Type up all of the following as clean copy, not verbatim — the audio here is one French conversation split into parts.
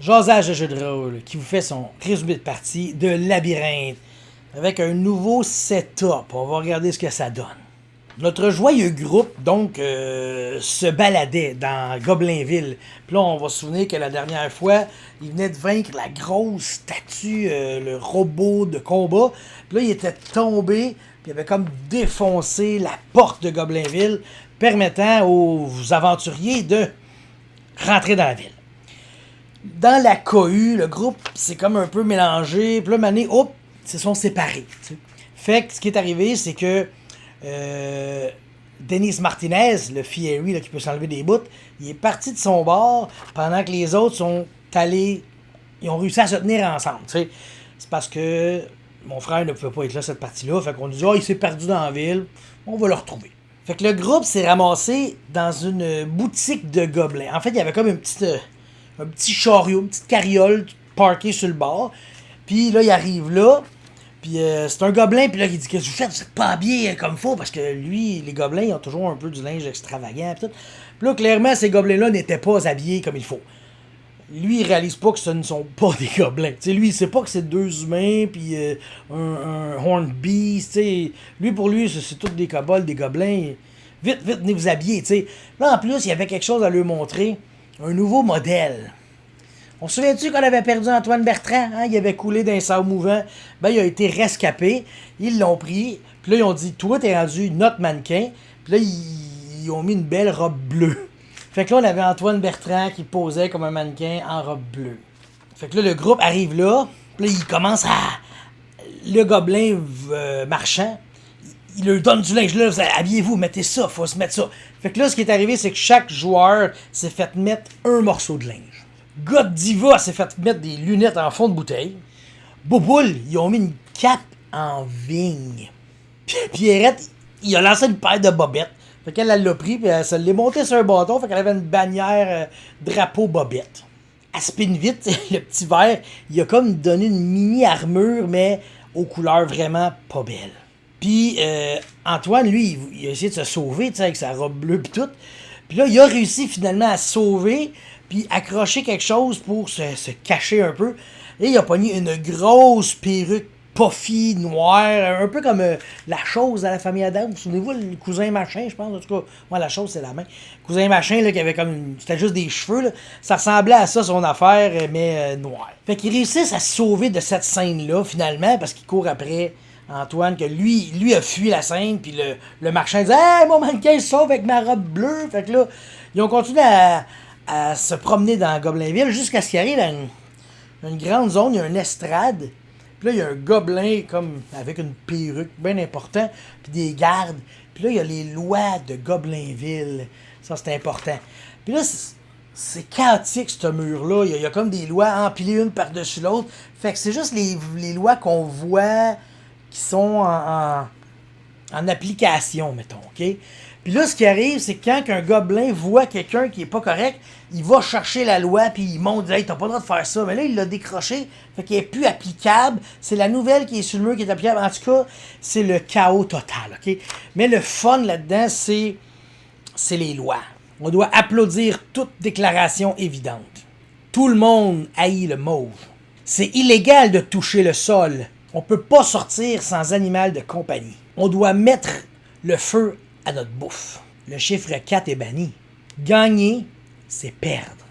Jasage de jeu de rôle qui vous fait son résumé de partie de Labyrinthe avec un nouveau setup. On va regarder ce que ça donne. Notre joyeux groupe, donc, se baladait dans Goblinville. Puis là, on va se souvenir que la dernière fois, il venait de vaincre la grosse statue, le robot de combat. Puis là, il était tombé, puis il avait comme défoncé la porte de Goblinville, permettant aux aventuriers de rentrer dans la ville. Dans la cohue, le groupe s'est comme un peu mélangé. Puis là, mané, hop, ils se sont séparés. T'sais. Fait que ce qui est arrivé, c'est que Denis Martinez, le Fiery là, qui peut s'enlever des bouts, il est parti de son bord pendant que les autres sont allés. Ils ont réussi à se tenir ensemble. T'sais. C'est parce que mon frère ne pouvait pas être là cette partie-là. Fait qu'on nous dit, il s'est perdu dans la ville, on va le retrouver. Fait que le groupe s'est ramassé dans une boutique de gobelins. En fait, il y avait comme un petit chariot, une petite carriole parkée sur le bord. Puis là, il arrive là. Puis c'est un gobelin, puis là, il dit, qu'est-ce que vous faites? Vous êtes pas habillé comme faut, parce que lui, les gobelins, ils ont toujours un peu du linge extravagant. Puis là, clairement, ces gobelins-là n'étaient pas habillés comme il faut. Lui, il réalise pas que ce ne sont pas des gobelins. T'sais, lui, il sait pas que c'est deux humains, puis un horned beast. T'sais. Lui, pour lui, c'est tous des kobolds, des gobelins. Vite, venez vous habiller. T'sais. Là, en plus, il y avait quelque chose à lui montrer. Un nouveau modèle. On se souvient-tu qu'on avait perdu Antoine Bertrand? Hein? Il avait coulé d'un sable mouvant. Ben, il a été rescapé. Ils l'ont pris. Puis là, ils ont dit, toi, t'es rendu notre mannequin. Puis là, ils ont mis une belle robe bleue. Fait que là, on avait Antoine Bertrand qui posait comme un mannequin en robe bleue. Fait que là, le groupe arrive là. Puis là, il commence à... Le gobelin marchand, il leur donne du linge. Là, habillez-vous, mettez ça, faut se mettre ça. Fait que là, ce qui est arrivé, c'est que chaque joueur s'est fait mettre un morceau de linge. Godiva s'est fait mettre des lunettes en fond de bouteille. Bouboule, ils ont mis une cape en vigne. Puis Pierrette, il a lancé une paire de bobettes. Fait qu'elle l'a pris, puis elle se l'est montée sur un bâton. Fait qu'elle avait une bannière drapeau bobette. À spin vite, le petit verre, il a comme donné une mini armure, mais aux couleurs vraiment pas belles. Puis Antoine, lui, il a essayé de se sauver, avec sa robe bleue pis tout. Puis là, il a réussi finalement à se sauver, puis accrocher quelque chose pour se cacher un peu. Et il a pogné une grosse perruque puffy, noire, un peu comme la chose à la famille Adam. Vous souvenez-vous, le cousin machin, je pense, en tout cas. Moi, la chose, c'est la main. Cousin machin, là, qui avait comme c'était juste des cheveux, là. Ça ressemblait à ça, son affaire, mais noire. Fait qu'ils réussissent à se sauver de cette scène-là, finalement, parce qu'il court après Antoine, que lui a fui la scène, puis le marchand dit « Hey, mon mannequin se sauve avec ma robe bleue! » Fait que là, ils ont continué à se promener dans Goblinville jusqu'à ce qu'il arrive à une grande zone, il y a une estrade. Puis là, il y a un gobelin comme avec une perruque bien important, puis des gardes. Puis là, il y a les lois de Goblinville. Ça, c'est important. Puis là, c'est chaotique, ce mur-là. Il y a comme des lois empilées une par-dessus l'autre. Fait que c'est juste les lois qu'on voit qui sont en application, mettons, OK? Puis là, ce qui arrive, c'est que quand un gobelin voit quelqu'un qui est pas correct, il va chercher la loi, puis il montre, hey, t'as pas le droit de faire ça. Mais là, il l'a décroché, fait qu'il est plus applicable. C'est la nouvelle qui est sur le mur qui est applicable. En tout cas, c'est le chaos total, OK? Mais le fun là-dedans, c'est les lois. On doit applaudir toute déclaration évidente. Tout le monde haït le mauve. C'est illégal de toucher le sol. On peut pas sortir sans animal de compagnie. On doit mettre le feu à notre bouffe. Le chiffre 4 est banni. Gagner, c'est perdre.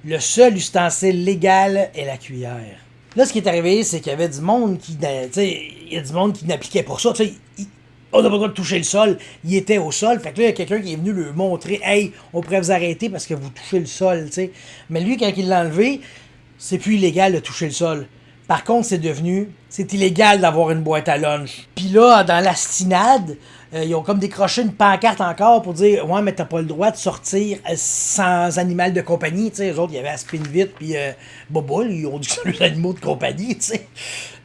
Le seul ustensile légal est la cuillère. Là, ce qui est arrivé, c'est qu'il y avait du monde qui... il y a du monde qui n'appliquait pour ça. On n'a pas le droit de toucher le sol. Il était au sol. Fait que là, il y a quelqu'un qui est venu lui montrer « Hey, on pourrait vous arrêter parce que vous touchez le sol. » t'sais. Mais lui, quand il l'a enlevé, c'est plus illégal de toucher le sol. Par contre, c'est illégal d'avoir une boîte à lunch. Puis là, dans la stinade, ils ont comme décroché une pancarte encore pour dire « Ouais, mais t'as pas le droit de sortir sans animal de compagnie. » Tu sais, eux autres, il y avait Aspinvit puis Boboul, ils ont dit que c'est les animaux de compagnie, tu sais.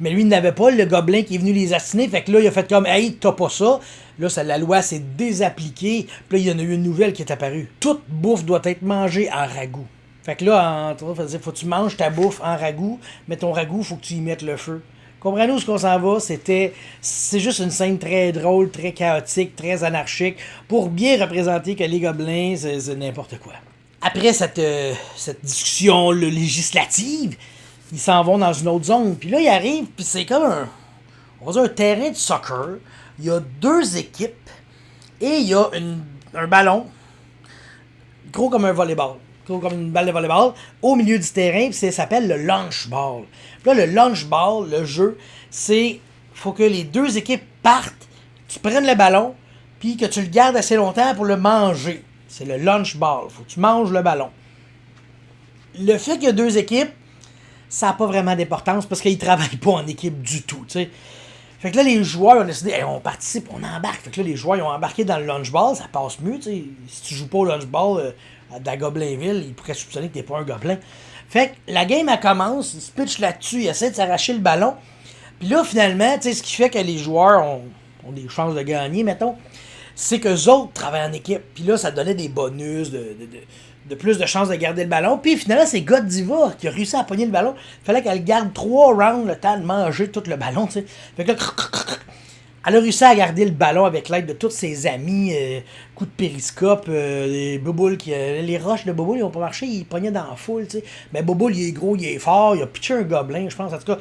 Mais lui, il n'avait pas, le gobelin qui est venu les astiner. Fait que là, il a fait comme « Hey, t'as pas ça. » Là, la loi s'est désappliquée. Puis là, il y en a eu une nouvelle qui est apparue. Toute bouffe doit être mangée en ragoût. Fait que là, faut que tu manges ta bouffe en ragoût, mais ton ragoût, faut que tu y mettes le feu. Comprenez où ce qu'on s'en va? C'est juste une scène très drôle, très chaotique, très anarchique, pour bien représenter que les gobelins, c'est n'importe quoi. après cette discussion législative, ils s'en vont dans une autre zone. Puis là, ils arrivent, puis c'est comme on va dire un terrain de soccer. Il y a 2 équipes et il y a un ballon gros comme un volleyball, gros comme une balle de volleyball, au milieu du terrain, puis ça s'appelle le lunch ball. Puis là, le lunch ball, le jeu, c'est faut que les 2 équipes partent, tu prennes le ballon, puis que tu le gardes assez longtemps pour le manger. C'est le lunch ball. Faut que tu manges le ballon. Le fait qu'il y a 2 équipes, ça n'a pas vraiment d'importance parce qu'ils ne travaillent pas en équipe du tout, tu sais. Fait que là, les joueurs ont décidé, hey, on participe, on embarque. Fait que là, les joueurs, ils ont embarqué dans le lunchball, ça passe mieux, tu sais. Si tu joues pas au lunchball à Goblinville, ils pourraient soupçonner que t'es pas un gobelin. Fait que la game, elle commence, ils se pitchent là-dessus, ils essaient de s'arracher le ballon. Puis là, finalement, tu sais, ce qui fait que les joueurs ont des chances de gagner, mettons, c'est qu'eux autres travaillent en équipe. Puis là, ça donnait des bonus, de plus de chances de garder le ballon. Puis finalement, c'est Godiva qui a réussi à pogner le ballon. Il fallait qu'elle garde 3 rounds le temps de manger tout le ballon, tu sais. Fait que là, elle a réussi à garder le ballon avec l'aide de tous ses amis. Coup de périscope, les boboules les roches de Boboule, ils ont pas marché, ils pognaient dans la foule, tu sais. Mais Boboule, il est gros, il est fort, il a pitché un gobelin, je pense, en tout cas.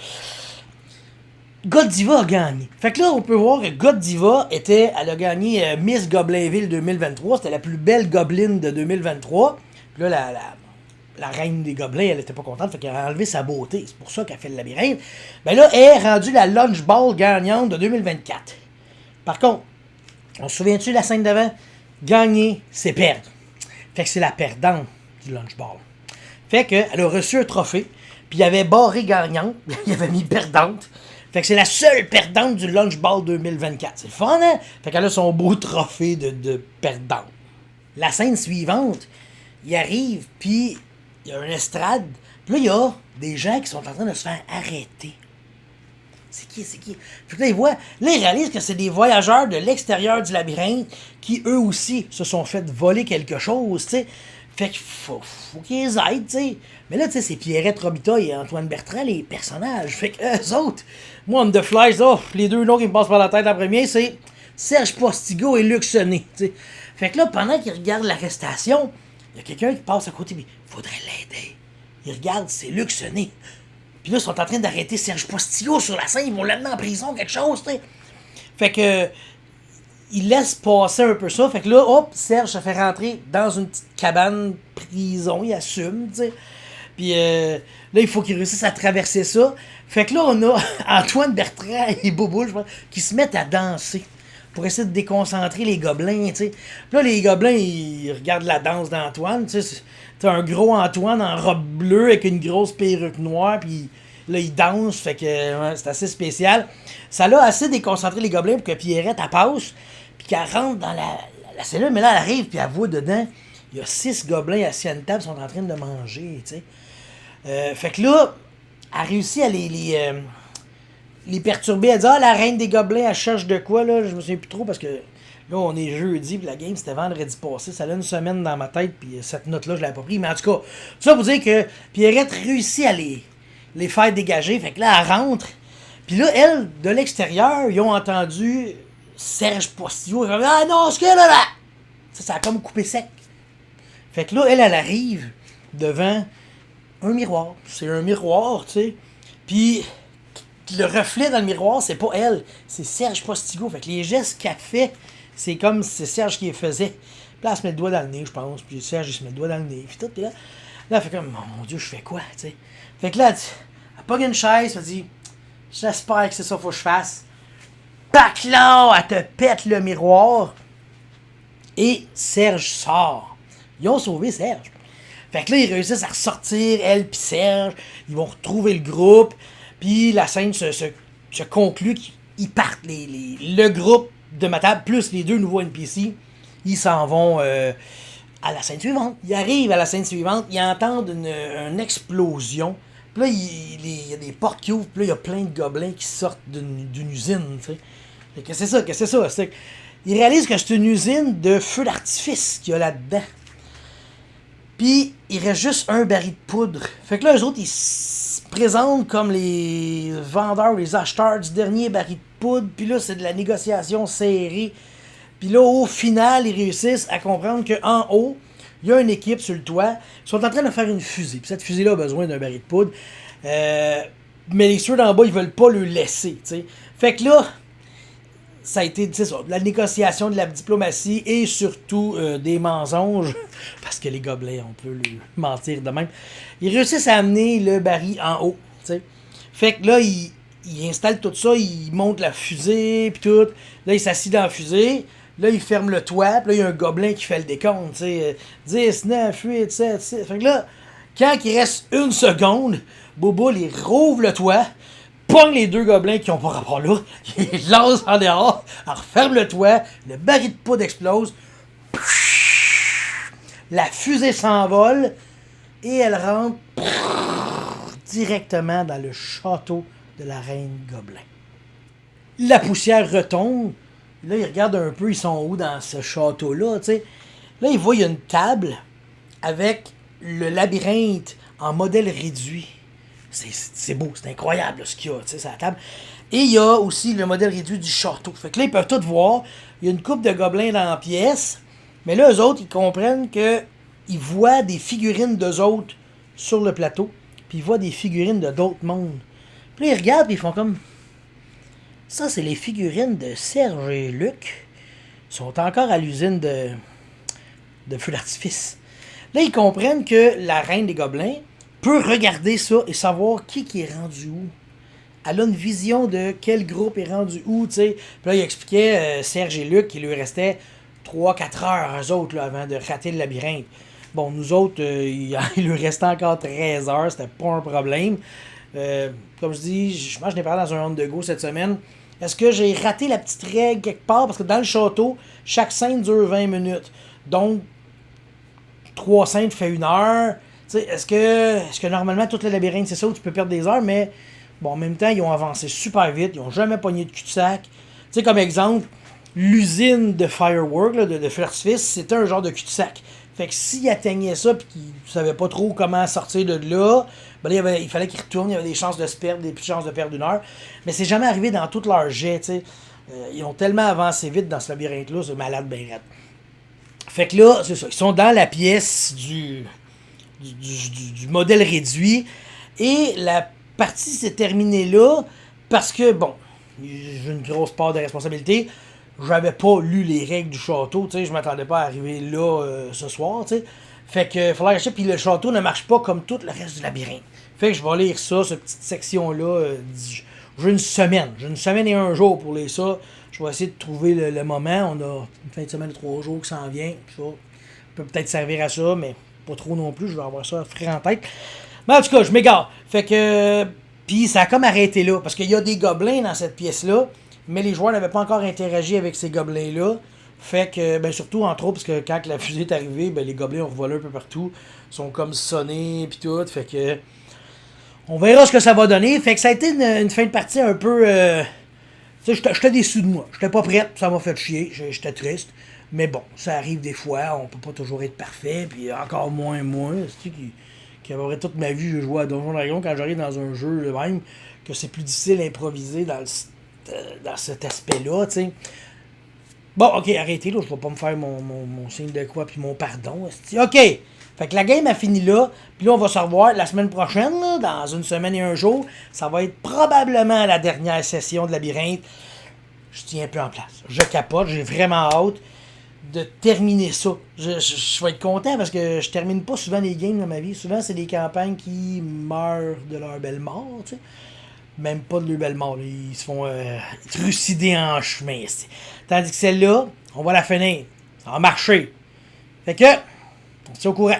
Godiva a gagné. Fait que là, on peut voir que Godiva elle a gagné Miss Goblinville 2023. C'était la plus belle gobeline de 2023. Puis là, la reine des gobelins, elle était pas contente, fait qu'elle a enlevé sa beauté. C'est pour ça qu'elle fait le labyrinthe. Ben là, elle est rendue la lunch ball gagnante de 2024. Par contre, on se souvient-tu de la scène d'avant? Gagner, c'est perdre. Fait que c'est la perdante du lunch ball. Fait qu'elle a reçu un trophée, puis il y avait barré gagnante, il avait mis perdante. Fait que c'est la seule perdante du Lunch Ball 2024. C'est fun, hein? Fait qu'elle a son beau trophée de perdante. La scène suivante, il arrive, puis il y a une estrade. Puis là, il y a des gens qui sont en train de se faire arrêter. C'est qui? Fait que là, ils réalisent que c'est des voyageurs de l'extérieur du labyrinthe qui, eux aussi, se sont fait voler quelque chose, tu sais. Fait qu'il faut qu'ils aident, tu sais. Mais là, tu sais, c'est Pierrette Robitaille et Antoine Bertrand, les personnages. Fait que eux autres, moi, on the fly, les 2 noms qui me passent par la tête en premier, c'est Serge Postigo et Luc Sonnet, tu sais. Fait que là, pendant qu'ils regardent l'arrestation, il y a quelqu'un qui passe à côté, mais il faudrait l'aider. Ils regardent, c'est Luc Sonnet. Puis là, ils sont en train d'arrêter Serge Postigo sur la scène, ils vont l'amener en prison, quelque chose, tu sais. Fait que il laisse passer un peu ça. Fait que là, hop, Serge se fait rentrer dans une petite cabane prison. Il assume, tu sais. Puis là, il faut qu'il réussisse à traverser ça. Fait que là, on a Antoine Bertrand et Bobo, je pense, qui se mettent à danser pour essayer de déconcentrer les gobelins, tu sais. Puis là, les gobelins, ils regardent la danse d'Antoine, tu sais. T'as un gros Antoine en robe bleue avec une grosse perruque noire, puis là, il danse, fait que ouais, c'est assez spécial. Ça l'a assez déconcentré les gobelins pour que Pierrette, elle passe, puis qu'elle rentre dans la cellule, mais là, elle arrive, puis elle voit dedans, il y a 6 gobelins assis à une table, ils sont en train de manger, tu sais. Fait que là, elle réussit à les perturber. Elle dit, la reine des gobelins, elle cherche de quoi, là, je me souviens plus trop, parce que là, on est jeudi, puis la game, c'était vendredi passé, ça a une semaine dans ma tête, puis cette note-là, je l'avais pas pris, mais en tout cas, tout ça pour dire que Pierrette réussit à les faire dégager, fait que là, elle rentre, puis là, elle, de l'extérieur, ils ont entendu Serge Postigo, elle dit, ah non, ce que là, ça a comme coupé sec. Fait que là, elle arrive devant un miroir. C'est un miroir, tu sais. Puis le reflet dans le miroir, c'est pas elle, c'est Serge Postigo. Fait que les gestes qu'elle fait, c'est comme si c'est Serge qui les faisait. Puis là, elle se met le doigt dans le nez, je pense. Puis Serge, il se met le doigt dans le nez. Puis tout, puis là, elle fait comme, oh, mon Dieu, je fais quoi, tu sais. Fait que là, elle pogne une chaise, elle dit, j'espère que c'est ça qu'il faut que je fasse. Pac là, elle te pète le miroir. Et Serge sort. Ils ont sauvé Serge. Fait que là, ils réussissent à ressortir, elle pis Serge. Ils vont retrouver le groupe. Puis la scène se conclut qu'ils partent. Le groupe de ma table, plus les 2 nouveaux NPC, ils s'en vont à la scène suivante. Ils arrivent à la scène suivante, ils entendent une explosion. Puis là, il y a des portes qui ouvrent. Puis là, il y a plein de gobelins qui sortent d'une usine, tu sais. Fait que c'est ça. Ils réalisent que c'est une usine de feux d'artifice qu'il y a là-dedans. Puis, il reste juste un baril de poudre. Fait que là, eux autres, ils se présentent comme les vendeurs, les acheteurs du dernier baril de poudre. Puis là, c'est de la négociation serrée. Puis là, au final, ils réussissent à comprendre qu'en haut, il y a une équipe sur le toit, ils sont en train de faire une fusée. Puis cette fusée-là a besoin d'un baril de poudre. Mais les ceux d'en bas, ils veulent pas le laisser. T'sais. Fait que là, ça a été ça, de la négociation, de la diplomatie et surtout des mensonges. Parce que les gobelins, on peut lui mentir de même. Ils réussissent à amener le baril en haut. T'sais. Fait que là, ils installent tout ça, ils montent la fusée, puis tout. Là, ils s'assient dans la fusée. Là, ils ferment le toit. Puis là, il y a un gobelin qui fait le décompte. 10, 9, 8, 7, 6. Fait que là, quand il reste une seconde, Boba, il rouvre le toit, pogne les deux gobelins qui n'ont pas rapport là, il les lance en dehors, elle referme le toit, le baril de poudre explose, la fusée s'envole et elle rentre directement dans le château de la reine gobelin. La poussière retombe. Là, ils regardent un peu, ils sont où dans ce château-là, tu sais. Là, ils voient, il y a une table avec le labyrinthe en modèle réduit. C'est beau, c'est incroyable là, ce qu'il y a, tu sais, sur la table. Et il y a aussi le modèle réduit du château. Fait que là, ils peuvent tout voir. Il y a une couple de gobelins dans la pièce. Mais là, eux autres, ils comprennent que ils voient des figurines d'eux autres sur le plateau. Puis ils voient des figurines de d'autres mondes. Puis là, ils regardent et ils font comme... Ça, c'est les figurines de Serge et Luc. Ils sont encore à l'usine de feu d'artifice. Là, ils comprennent que la reine des gobelins peut regarder ça et savoir qui est rendu où. Elle a une vision de quel groupe est rendu où, tu sais. Puis là, il expliquait Serge et Luc qu'il lui restait 3-4 heures, eux autres, là, avant de rater le labyrinthe. Bon, nous autres, il lui restait encore 13 heures, c'était pas un problème. Comme je dis, je pense que je n'ai parlé dans un round de go cette semaine. Est-ce que j'ai raté la petite règle quelque part? Parce que dans le château, chaque scène dure 20 minutes. Donc, 3 scènes fait 1 heure. Est-ce que normalement, tout le labyrinthe, c'est ça où tu peux perdre des heures? Mais, bon, en même temps, ils ont avancé super vite. Ils n'ont jamais pogné de cul-de-sac. Tu sais, comme exemple, l'usine de Firework, là, de feu d'artifice, c'était un genre de cul-de-sac. Fait que s'ils atteignaient ça et qu'ils ne savaient pas trop comment sortir de là, ben là, il fallait qu'ils retournent, il y avait des chances de se perdre, des chances de perdre 1 heure. Mais c'est jamais arrivé dans tout leur jet, tu sais. Ils ont tellement avancé vite dans ce labyrinthe-là, c'est malade ben raide. Fait que là, c'est ça, ils sont dans la pièce du modèle réduit et la partie s'est terminée là parce que, bon, j'ai une grosse part de responsabilité. J'avais pas lu les règles du château, tu sais, je m'attendais pas à arriver là ce soir, tu sais. Fait que fallait acheter, puis le château ne marche pas comme tout le reste du labyrinthe. Fait que je vais lire ça, cette petite section-là. J'ai une semaine et 1 jour pour lire ça. Je vais essayer de trouver le moment. On a une fin de semaine de 3 jours qui s'en vient. Ça peut peut-être servir à ça, mais pas trop non plus. Je vais avoir ça frais en tête. Mais en tout cas, je m'égare. Fait que. Puis ça a comme arrêté là. Parce qu'il y a des gobelins dans cette pièce-là. Mais les joueurs n'avaient pas encore interagi avec ces gobelins-là. Fait que, ben surtout, entre autres, parce que quand la fusée est arrivée, ben les gobelins ont volé un peu partout. Ils sont comme sonnés, pis tout. Fait que. On verra ce que ça va donner. Fait que ça a été une fin de partie un peu. Tu sais, j'étais déçu de moi. J'étais pas prête, ça m'a fait chier. J'étais triste. Mais bon, ça arrive des fois. On peut pas toujours être parfait. Puis encore moins moi. C'est qui avait toute ma vie, je jouais à Donjon Dragon quand j'arrive dans un jeu le même. Que c'est plus difficile d'improviser dans cet aspect-là, tu sais. Bon, ok, arrêtez, là, je vais pas me faire mon signe de quoi puis mon pardon. Ok, fait que la game a fini là, puis là, on va se revoir la semaine prochaine, là, dans 1 semaine et 1 jour. Ça va être probablement la dernière session de Labyrinthe. Je tiens un peu en place. Je capote, j'ai vraiment hâte de terminer ça. Je vais être content parce que je termine pas souvent les games dans ma vie. Souvent, c'est des campagnes qui meurent de leur belle mort, tu sais. Même pas de leur belle mort. Ils se font trucider en chemin. Tandis que celle-là, on va la finir. Ça va marcher. Fait que, on se tient au courant.